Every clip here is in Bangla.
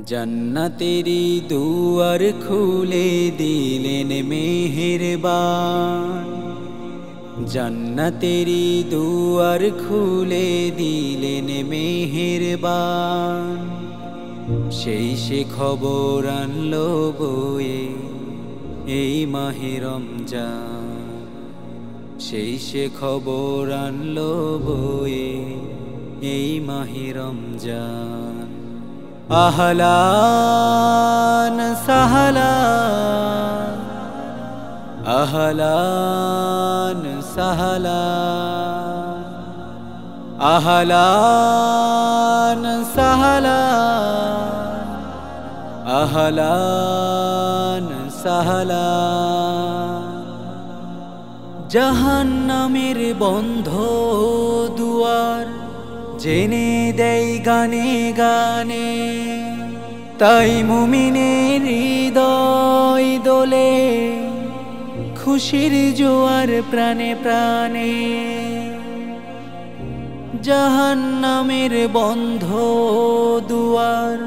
जन्नतेरी दुआर खुले दिलेन मेहरबान। जन्नतेरी दुआर खुले दिलेन मेहरबान। সেই সে খবর আনলো বয়ে এই মাহে রমজান। সেই সে খবর আনলো বয়ে এই মাহে রমজান। আহলান সাহলান আহলান সাহলান আহলান সাহলান আহলান সাহলান। জাহান্নামের বন্ধ দুয়ার জেনে দেয় গানে গানে, তাই মুমিনের হৃদয় দোলে খুশির জোয়ার প্রাণে প্রাণে। জাহান্নামের বন্ধ দুয়ার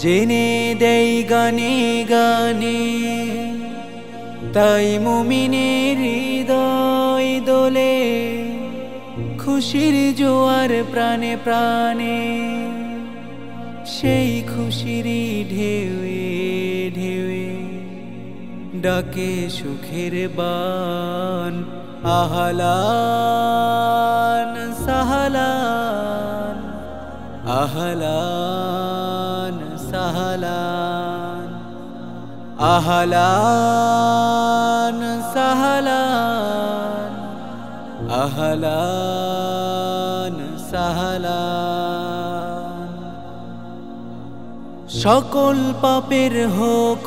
জেনে দেয় গানে গানে, তাই মুমিনের হৃদয় দোলে খুশির জোয়ার প্রাণে প্রাণে। সেই খুশিরই ঢেউয়ে ঢেউয়ে ডাকে সুখের বান। আহলান সাহলান আহলান সাহলান আহলান সাহলান আহলান সাহলান। সকল পাপের হোক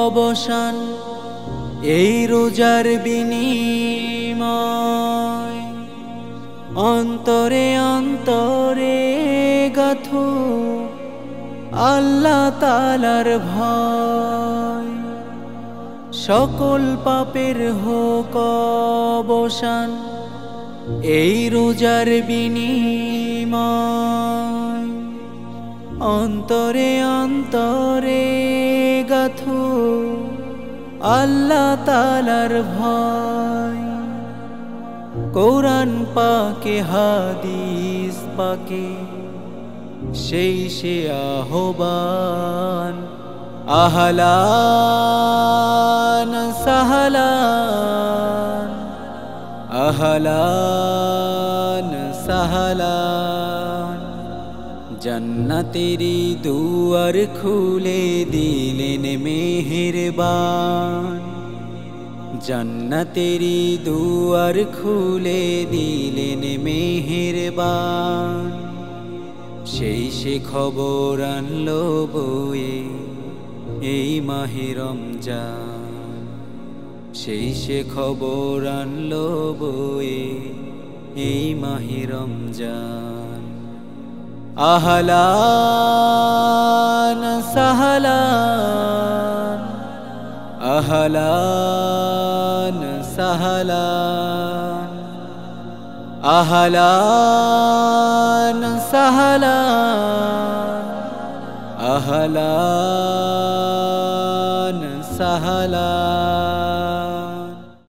অবসান এই রোজার বিনিময়। অন্তরে অন্তরে গাথো আল্লাহ তাআলার ভয়। সকল পাপের হোক অবসান এই রোজার বিনিময়। অন্তরে অন্তরে গাথো আল্লাহ তাআলার ভয়। কোরআন পাকে হাদিস পাকে সেই সে আহ্বান। আহলান সাহলান আহলান সাহলান। জন্নতেরি দুয়ার খুলে দিলেন মেহেরবান। জন্নতেরি দুয়ার খুলে দিলেন মেহেরবান। সেই সে খবর আনলো বয়ে এই মাহে রমজান। সেই সে খবর আনলো বয়ে এই মাহে রমজান। আহলান সাহলান আহলান সাহলান আহলান সাহলান আহলান সাহলান।